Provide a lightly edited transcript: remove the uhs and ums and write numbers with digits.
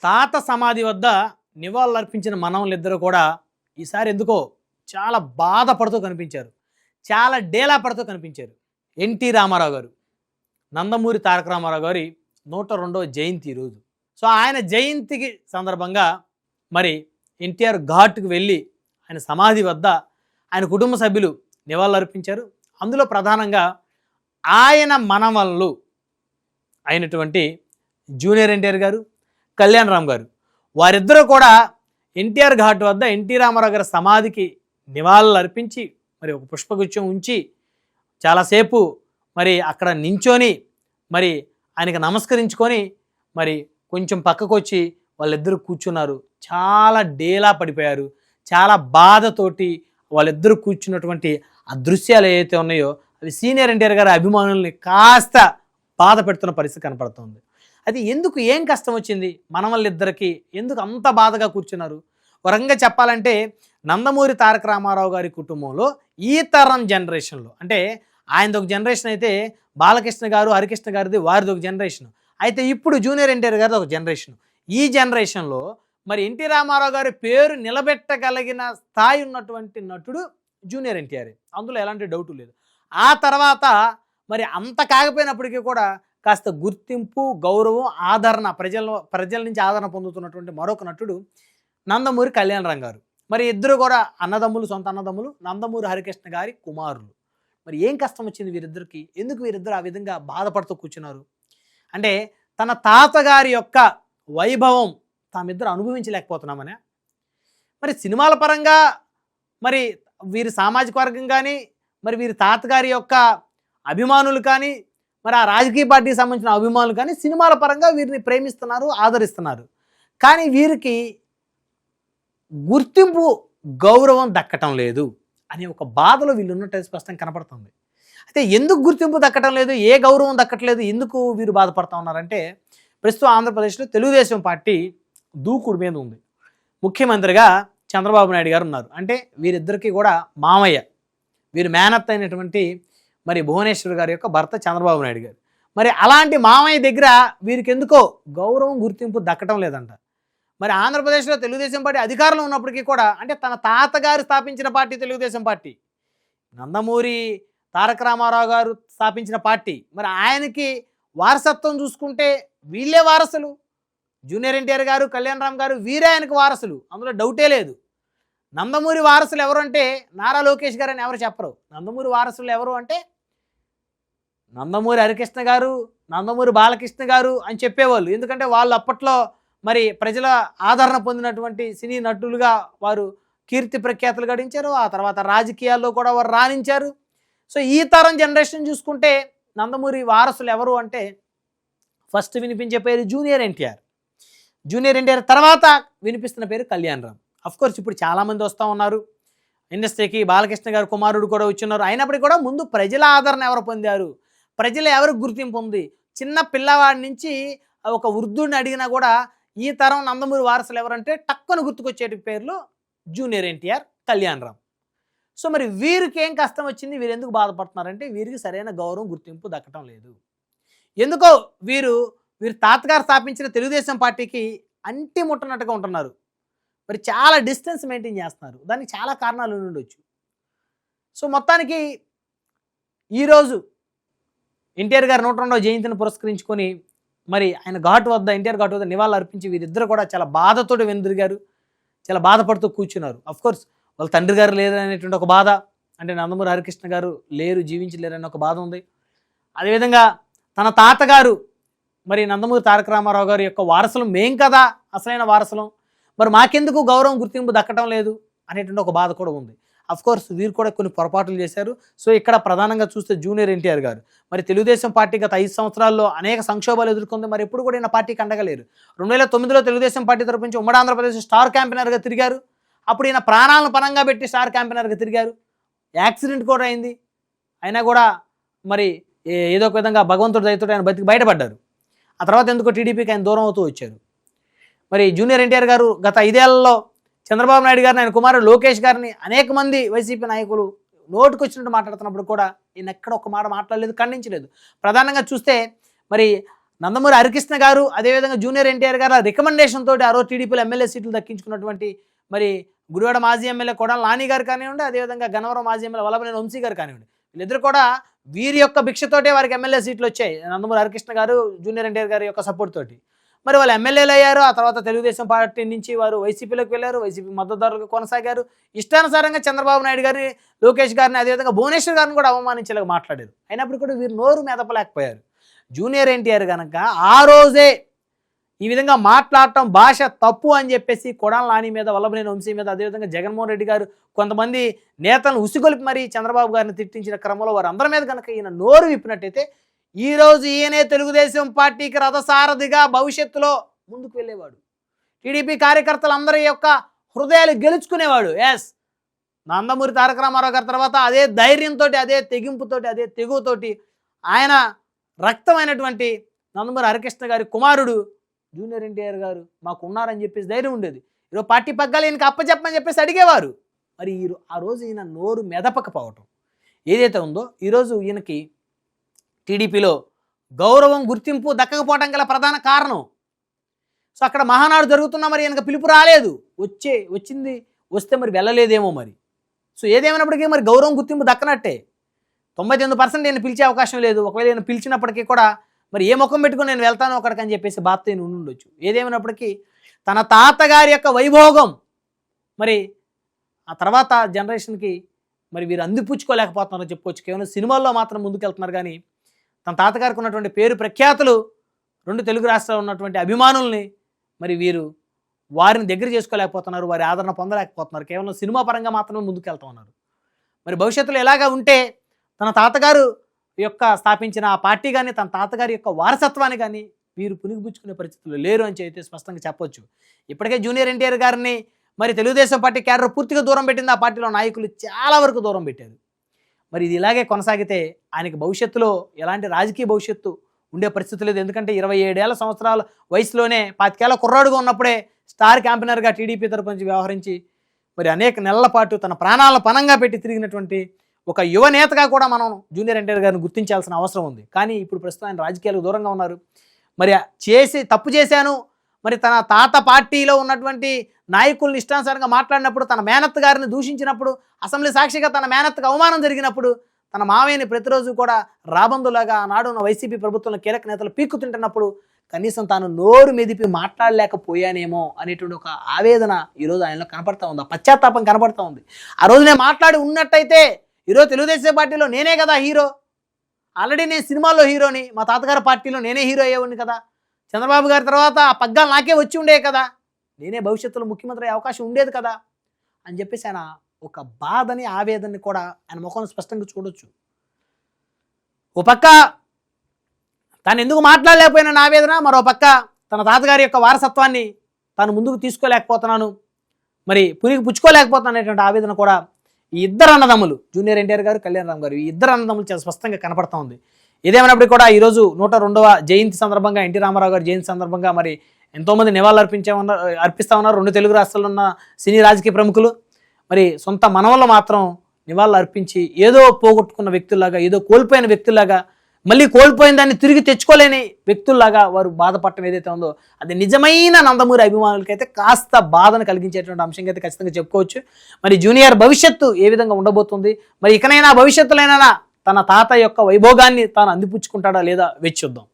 తాత సమాధి వద్ద నివాళులర్పించిన మనవలిద్దరూ కూడా ఈసారి ఎందుకో చాలా బాధపడుతూ కనిపించారు. చాలా డేలా పడుతూ కనిపించారు. ఎన్టీ రామారావు గారు, నందమూరి తారక రామారావు గారి 102వ జయంతి ఈరోజు. సో ఆయన జయంతికి సందర్భంగా మరి ఎన్టీఆర్ ఘాట్కి వెళ్ళి ఆయన సమాధి వద్ద ఆయన కుటుంబ సభ్యులు నివాళులర్పించారు. అందులో ప్రధానంగా ఆయన మనవళ్ళు అయినటువంటి జూనియర్ ఎన్టీఆర్ గారు, కళ్యాణ్ రామ్ గారు, వారిద్దరూ కూడా ఎన్టీఆర్ ఘాట్ వద్ద ఎన్టీ రామారావు గారి సమాధికి నివాళులు అర్పించి మరి ఒక పుష్పగుచ్చం ఉంచి చాలాసేపు మరి అక్కడ నించొని మరి ఆయనకి నమస్కరించుకొని మరి కొంచెం పక్కకు వచ్చి వాళ్ళిద్దరూ కూర్చున్నారు. చాలా డేలా పడిపోయారు. చాలా బాధతోటి వాళ్ళిద్దరూ కూర్చున్నటువంటి ఆ దృశ్యాలు ఏవైతే ఉన్నాయో అవి సీనియర్ ఎన్టీఆర్ గారి అభిమానుల్ని కాస్త బాధ పెడుతున్న పరిస్థితి కనపడుతుంది. అది ఎందుకు, ఏం కష్టం వచ్చింది మన వాళ్ళిద్దరికి, ఎందుకు అంత బాధగా కూర్చున్నారు? ఒక రకంగా చెప్పాలంటే నందమూరి తారక రామారావు గారి కుటుంబంలో ఈ తరం జనరేషన్లో, అంటే ఆయనది ఒక జనరేషన్ అయితే బాలకృష్ణ గారు హరికృష్ణ గారిది వారిది ఒక జనరేషన్, అయితే ఇప్పుడు జూనియర్ ఎన్టీఆర్ గారిది ఒక జనరేషన్. ఈ జనరేషన్లో మరి ఎన్టీ రామారావు గారి పేరు నిలబెట్టగలిగిన స్థాయి ఉన్నటువంటి నటుడు జూనియర్ ఎన్టీఆర్, అందులో ఎలాంటి డౌటు లేదు. ఆ తర్వాత మరి అంత కాకపోయినప్పటికీ కూడా కాస్త గుర్తింపు, గౌరవం, ఆదరణ, ప్రజల నుంచి ఆదరణ పొందుతున్నటువంటి మరొక నటుడు నందమూరి కళ్యాణ్ రామ్ గారు. మరి ఇద్దరు కూడా అన్నదమ్ములు, సొంత అన్నదమ్ములు, నందమూరి హరికృష్ణ గారి కుమారులు. మరి ఏం కష్టం వచ్చింది వీరిద్దరికి? ఎందుకు వీరిద్దరు ఆ విధంగా బాధపడుతూ కూర్చున్నారు? అంటే తన తాతగారి యొక్క వైభవం తామిద్దరు అనుభవించలేకపోతున్నామనే. మరి సినిమాల పరంగా మరి వీరి సామాజిక వర్గం కానీ, మరి వీరి తాతగారి యొక్క అభిమానులు కానీ, మరి ఆ రాజకీయ పార్టీకి సంబంధించిన అభిమానులు కానీ సినిమాల పరంగా వీరిని ప్రేమిస్తున్నారు, ఆదరిస్తున్నారు. కానీ వీరికి గుర్తింపు, గౌరవం దక్కటం లేదు అనే ఒక బాధలో వీళ్ళు ఉన్నట్టు స్పష్టంగా కనపడుతుంది. అయితే ఎందుకు గుర్తింపు దక్కటం లేదు, ఏ గౌరవం దక్కట్లేదు, ఎందుకు వీరు బాధపడుతూ ఉన్నారంటే ప్రస్తుతం ఆంధ్రప్రదేశ్లో తెలుగుదేశం పార్టీ దూకుడు మీద ఉంది. ముఖ్యమంత్రిగా చంద్రబాబు నాయుడు గారు ఉన్నారు. అంటే వీరిద్దరికీ కూడా మామయ్య, వీరి మేనత్త అయినటువంటి మరి భువనేశ్వర్ గారి యొక్క భర్త చంద్రబాబు నాయుడు గారు. మరి అలాంటి మామయ్య దగ్గర వీరికి ఎందుకో గౌరవం, గుర్తింపు దక్కటం లేదంట. మరి ఆంధ్రప్రదేశ్లో తెలుగుదేశం పార్టీ అధికారంలో ఉన్నప్పటికీ కూడా, అంటే తన తాతగారు స్థాపించిన పార్టీ తెలుగుదేశం పార్టీ, నందమూరి తారక రామారావు గారు స్థాపించిన పార్టీ, మరి ఆయనకి వారసత్వం చూసుకుంటే వీళ్ళే వారసులు. జూనియర్ ఎన్టీఆర్ గారు, కళ్యాణ్ రామ్ గారు వీరే ఆయనకు వారసులు, అందులో డౌటే లేదు. నందమూరి వారసులు ఎవరు అంటే నారా లోకేష్ గారు అని ఎవరు చెప్పరు. నందమూరి వారసులు ఎవరు అంటే నందమూరి హరికృష్ణ గారు, నందమూరి బాలకృష్ణ గారు అని చెప్పేవాళ్ళు. ఎందుకంటే వాళ్ళు అప్పట్లో మరి ప్రజల ఆదరణ పొందినటువంటి సినీ నటులుగా వారు కీర్తి ప్రఖ్యాతులు గడించారు. ఆ తర్వాత రాజకీయాల్లో కూడా వారు రాణించారు. సో ఈ తరం జనరేషన్ చూసుకుంటే నందమూరి వారసులు ఎవరు అంటే ఫస్ట్ వినిపించే పేరు జూనియర్ ఎన్టీఆర్. జూనియర్ ఎన్టీఆర్ తర్వాత వినిపిస్తున్న పేరు కళ్యాణ్ రామ్. అఫ్కోర్స్ ఇప్పుడు చాలామంది వస్తూ ఉన్నారు ఇండస్ట్రీకి. బాలకృష్ణ గారు కుమారుడు కూడా వచ్చిన్నారు. అయినప్పటికీ కూడా ముందు ప్రజల ఆదరణ ఎవరు పొందారు, ప్రజలు ఎవరికి గుర్తింపు ఉంది? చిన్న పిల్లవాడి నుంచి ఒక వృద్ధుడిని అడిగినా కూడా ఈ తరం నందమూరి వారసులు ఎవరంటే టక్కున గుర్తుకొచ్చేటి పేర్లు జూనియర్ ఎన్టీఆర్, కళ్యాణ్ రామ్. సో మరి వీరికి ఏం కష్టం వచ్చింది, వీరు ఎందుకు బాధపడుతున్నారంటే వీరికి సరైన గౌరవం, గుర్తింపు దక్కటం లేదు. ఎందుకో వీరి తాతగారు స్థాపించిన తెలుగుదేశం పార్టీకి అంటి ముట్టనట్టుగా ఉంటున్నారు. మరి చాలా డిస్టెన్స్ మెయింటైన్ చేస్తున్నారు. దానికి చాలా కారణాలు ఉండొచ్చు. సో మొత్తానికి ఈరోజు ఎన్టీఆర్ గారు 102వ జయంతిని పురస్కరించుకొని మరి ఆయన ఘాటు వద్ద, ఎన్టీఆర్ ఘాటు వద్ద నివాళులు అర్పించి వీరిద్దరు కూడా చాలా బాధతోటి వెనుదిరిగారు, చాలా బాధపడుతూ కూర్చున్నారు. అఫ్కోర్స్ వాళ్ళ తండ్రి గారు లేరు అనేటువంటి ఒక బాధ, అంటే నందమూరి హరికృష్ణ గారు లేరు, జీవించలేరని ఒక బాధ ఉంది. అదేవిధంగా తన తాతగారు మరి నందమూరి తారక రామారావు గారి యొక్క వారసులు మేం కదా అసలైన వారసులం, మరి మాకెందుకు గౌరవం, గుర్తింపు దక్కటం లేదు అనేటువంటి ఒక బాధ కూడా ఉంది. అఫ్కోర్స్ వీరు కూడా కొన్ని పొరపాట్లు చేశారు. సో ఇక్కడ ప్రధానంగా చూస్తే జూనియర్ ఎన్టీఆర్ గారు మరి తెలుగుదేశం పార్టీ గత 5 సంవత్సరాల్లో అనేక సంక్షోభాలు ఎదుర్కొంది. మరి ఎప్పుడు కూడా ఈయన పార్టీకి అండగలేరు. 2009లో తెలుగుదేశం పార్టీ తరపు నుంచి ఉమ్మడి ఆంధ్రప్రదేశ్ స్టార్ క్యాంపెయినర్గా తిరిగారు. అప్పుడు ఈయన ప్రాణాలను పరంగా పెట్టి స్టార్ క్యాంపెయినర్గా తిరిగారు. యాక్సిడెంట్ కూడా అయింది. అయినా కూడా మరి ఏదో ఒక విధంగా భగవంతుడి దయతో ఆయన బతికి బయటపడ్డారు. ఆ తర్వాత ఎందుకో టీడీపీకి ఆయన దూరం అవుతూ వచ్చారు. మరి జూనియర్ ఎన్టీఆర్ గారు గత 5 ఏళ్లలో చంద్రబాబు నాయుడు గారిని, ఆయన కుమారుడు లోకేష్ గారిని అనేక మంది వైసీపీ నాయకులు నోటుకు వచ్చినట్టు మాట్లాడుతున్నప్పుడు కూడా ఈయన ఎక్కడ ఒక మాట మాట్లాడలేదు, ఖండించలేదు. ప్రధానంగా చూస్తే మరి నందమూరి హరికృష్ణ గారు, అదేవిధంగా జూనియర్ ఎన్టీఆర్ గారు రికమెండేషన్ తోటి ఆ రోజు టీడీపీలో ఎమ్మెల్యే సీట్లు దక్కించుకున్నటువంటి మరి గుడివాడ మాజీ ఎమ్మెల్యే కొడాలి నాని గారు కానివ్వండి, అదేవిధంగా గన్నవరం మాజీ ఎమ్మెల్యే వల్లభనేని వంశీ గారు కానివ్వండి, వీళ్ళిద్దరు కూడా వీరి యొక్క భిక్షతోటే వారికి ఎమ్మెల్యే సీట్లు వచ్చాయి. నందమూరి హరికృష్ణ గారు, జూనియర్ ఎన్టీఆర్ గారి యొక్క సపోర్ట్ తోటి మరి వాళ్ళు ఎమ్మెల్యేలు అయ్యారు. ఆ తర్వాత తెలుగుదేశం పార్టీ నుంచి వారు వైసీపీలోకి వెళ్ళారు, వైసీపీ మద్దతుదారులుగా కొనసాగారు. ఇష్టానుసారంగా చంద్రబాబు నాయుడు గారిని, లోకేష్ గారిని, అదేవిధంగా భువనేశ్వర్ గారిని కూడా అవమానించేలాగా మాట్లాడారు. అయినప్పుడు కూడా వీరు నోరు మెదపలేకపోయారు. జూనియర్ ఎన్టీఆర్ కనుక ఆ రోజే ఈ విధంగా మాట్లాడటం భాష తప్పు అని చెప్పేసి కొడాలి నాని మీద, వల్లభనేని వంశీ మీద, అదేవిధంగా జగన్మోహన్ రెడ్డి గారు కొంతమంది నేతలను ఉసిగొలిపి మరి చంద్రబాబు గారిని తిట్టించిన క్రమంలో వారు అందరి మీద కనుక ఈయన నోరు విప్పినట్టయితే ఈరోజు ఈయనే తెలుగుదేశం పార్టీకి రథసారథిగా భవిష్యత్తులో ముందుకు వెళ్ళేవాడు. టీడీపీ కార్యకర్తలందరి యొక్క హృదయాలు గెలుచుకునేవాడు. ఎస్, నందమూరి తారక రామారావు గారి తర్వాత అదే ధైర్యంతో, అదే తెగింపుతోటి, అదే తెగువతోటి ఆయన రక్తమైనటువంటి నందమూరి హరికృష్ణ గారి కుమారుడు జూనియర్ ఎన్టీఆర్ గారు మాకు ఉన్నారని చెప్పేసి ధైర్యం ఉండేది. ఈరోజు పార్టీ పగ్గాలు ఈయనకి అప్పచెప్పని చెప్పేసి అడిగేవారు. మరి ఆ రోజు ఈయన నోరు మెదపకపోవటం ఏదైతే ఉందో ఈరోజు ఈయనకి టీడీపీలో గౌరవం, గుర్తింపు దక్కకపోవడం గల ప్రధాన కారణం. సో అక్కడ మహానాడు జరుగుతున్నా మరి ఈయనకు పిలుపు రాలేదు, వస్తే మరి వెళ్ళలేదేమో మరి. సో ఏదేమైనప్పటికీ మరి గౌరవం, గుర్తింపు దక్కనట్టే. 99% నేను పిలిచే అవకాశం లేదు. ఒకవేళ నేను పిలిచినప్పటికీ కూడా మరి ఏ ముఖం పెట్టుకుని నేను వెళ్తాను అక్కడికి అని చెప్పేసి బాధతో నేను ఉండొచ్చు. ఏదేమైనప్పటికీ తన తాతగారి యొక్క వైభోగం మరి ఆ తర్వాత జనరేషన్కి మరి వీరు అందిపుచ్చుకోలేకపోతున్నారని చెప్పుకోవచ్చు. కేవలం సినిమాల్లో మాత్రం ముందుకెళ్తున్నారు కానీ తన తాతగారికి ఉన్నటువంటి పేరు ప్రఖ్యాతులు 2 తెలుగు రాష్ట్రాల్లో ఉన్నటువంటి అభిమానుల్ని మరి వీరు వారిని దగ్గర చేసుకోలేకపోతున్నారు, వారి ఆదరణ పొందలేకపోతున్నారు. కేవలం సినిమా పరంగా మాత్రమే ముందుకెళ్తా ఉన్నారు. మరి భవిష్యత్తులో ఎలాగా ఉంటే తన తాతగారు యొక్క స్థాపించిన ఆ పార్టీ కానీ, తన తాతగారి యొక్క వారసత్వాన్ని కానీ వీరు పునిగిపుచ్చుకునే పరిస్థితులు లేరు అని అయితే స్పష్టంగా చెప్పొచ్చు. ఇప్పటికే జూనియర్ ఎన్టీఆర్ గారిని మరి తెలుగుదేశం పార్టీ క్యాడర్ పూర్తిగా దూరం పెట్టింది. ఆ పార్టీలో నాయకులు చాలా వరకు దూరం పెట్టారు. మరి ఇది ఇలాగే కొనసాగితే ఆయనకి భవిష్యత్తులో ఎలాంటి రాజకీయ భవిష్యత్తు ఉండే పరిస్థితి లేదు. ఎందుకంటే 27 సంవత్సరాల వయసులోనే 25 ఏళ్ల కుర్రాడుగా ఉన్నప్పుడే స్టార్ క్యాంపెయినర్గా టీడీపీ తరపు నుంచి వ్యవహరించి మరి అనేక నెలల పాటు తన ప్రాణాలను పణంగా పెట్టి తిరిగినటువంటి ఒక యువ నేతగా కూడా మనం జూనియర్ ఎన్టీఆర్ గారిని గుర్తించాల్సిన అవసరం ఉంది. కానీ ఇప్పుడు ప్రస్తుతం ఆయన రాజకీయాలకు దూరంగా ఉన్నారు. మరి తప్పు చేశాను, మరి తన తాత పార్టీలో ఉన్నటువంటి నాయకుల్ని ఇష్టానుసారంగా మాట్లాడినప్పుడు, తన మేనత్త గారిని దూషించినప్పుడు, అసెంబ్లీ సాక్షిగా తన మేనత్తకు అవమానం జరిగినప్పుడు, తన మావయ్యని ప్రతిరోజు కూడా రాబందులాగా ఆనాడు ఉన్న వైసీపీ ప్రభుత్వంలో కీలక నేతలు పీక్కు తింటున్నప్పుడు కనీసం తాను నోరు మెదిపి మాట్లాడలేకపోయానేమో అనేటువంటి ఒక ఆవేదన ఈరోజు ఆయనలో కనపడతా ఉంది, ఆ పశ్చాత్తాపం కనపడతా ఉంది. ఆ రోజు నేను మాట్లాడి ఉన్నట్టయితే ఈరోజు తెలుగుదేశం పార్టీలో నేనే కదా హీరో, ఆల్రెడీ నేను సినిమాల్లో హీరోని, మా తాతగారి పార్టీలో నేనే హీరో అయ్యేవాడిని కదా, చంద్రబాబు గారి తర్వాత ఆ పగ్గాలు నాకే వచ్చి ఉండే కదా, నేనే భవిష్యత్తులో ముఖ్యమంత్రి అయ్యే అవకాశం ఉండేది కదా అని చెప్పేసి ఆయన ఒక బాధని, ఆవేదనని కూడా ఆయన ముఖంలో స్పష్టంగా చూడొచ్చు. ఓ పక్క తాను ఎందుకు మాట్లాడలేకపోయిన ఆవేదన, మరో పక్క తన తాతగారి యొక్క వారసత్వాన్ని తాను ముందుకు తీసుకోలేకపోతున్నాను, మరి పురికి పుచ్చుకోలేకపోతున్నాను అనేటువంటి ఆవేదన కూడా ఈ ఇద్దరు అన్నదమ్ములు, జూనియర్ ఎన్టీఆర్ గారు, కళ్యాణ్ రామ్ గారు, ఈ ఇద్దరు అన్నదమ్ములు చాలా స్పష్టంగా కనపడతా ఉంది. ఏదేమైనప్పటికీ కూడా ఈరోజు 102వ జయంతి సందర్భంగా, ఎన్టీ రామారావు గారి జయంతి సందర్భంగా మరి ఎంతోమంది నివాళులు అర్పిస్తూ ఉన్నారు. 2 తెలుగు రాష్ట్రాల్లో ఉన్న సినీ రాజకీయ ప్రముఖులు మరి సొంత మనవల్లో మాత్రం నివాళులు అర్పించి ఏదో పోగొట్టుకున్న వ్యక్తుల్లాగా, ఏదో కోల్పోయిన వ్యక్తుల్లాగా, మళ్ళీ కోల్పోయిన దాన్ని తిరిగి తెచ్చుకోలేని వ్యక్తుల్లాగా వారు బాధపడటం ఏదైతే ఉందో అది నిజమైన నందమూరి అభిమానులకైతే కాస్త బాధను కలిగించేటువంటి అంశంగా అయితే ఖచ్చితంగా చెప్పుకోవచ్చు. మరి జూనియర్ భవిష్యత్తు ఏ విధంగా ఉండబోతుంది, మరి ఇకనైనా భవిష్యత్తులైనా తన తాత యొక్క వైభోగాన్ని తాను అందిపుచ్చుకుంటాడా లేదా వేచి చూద్దాం.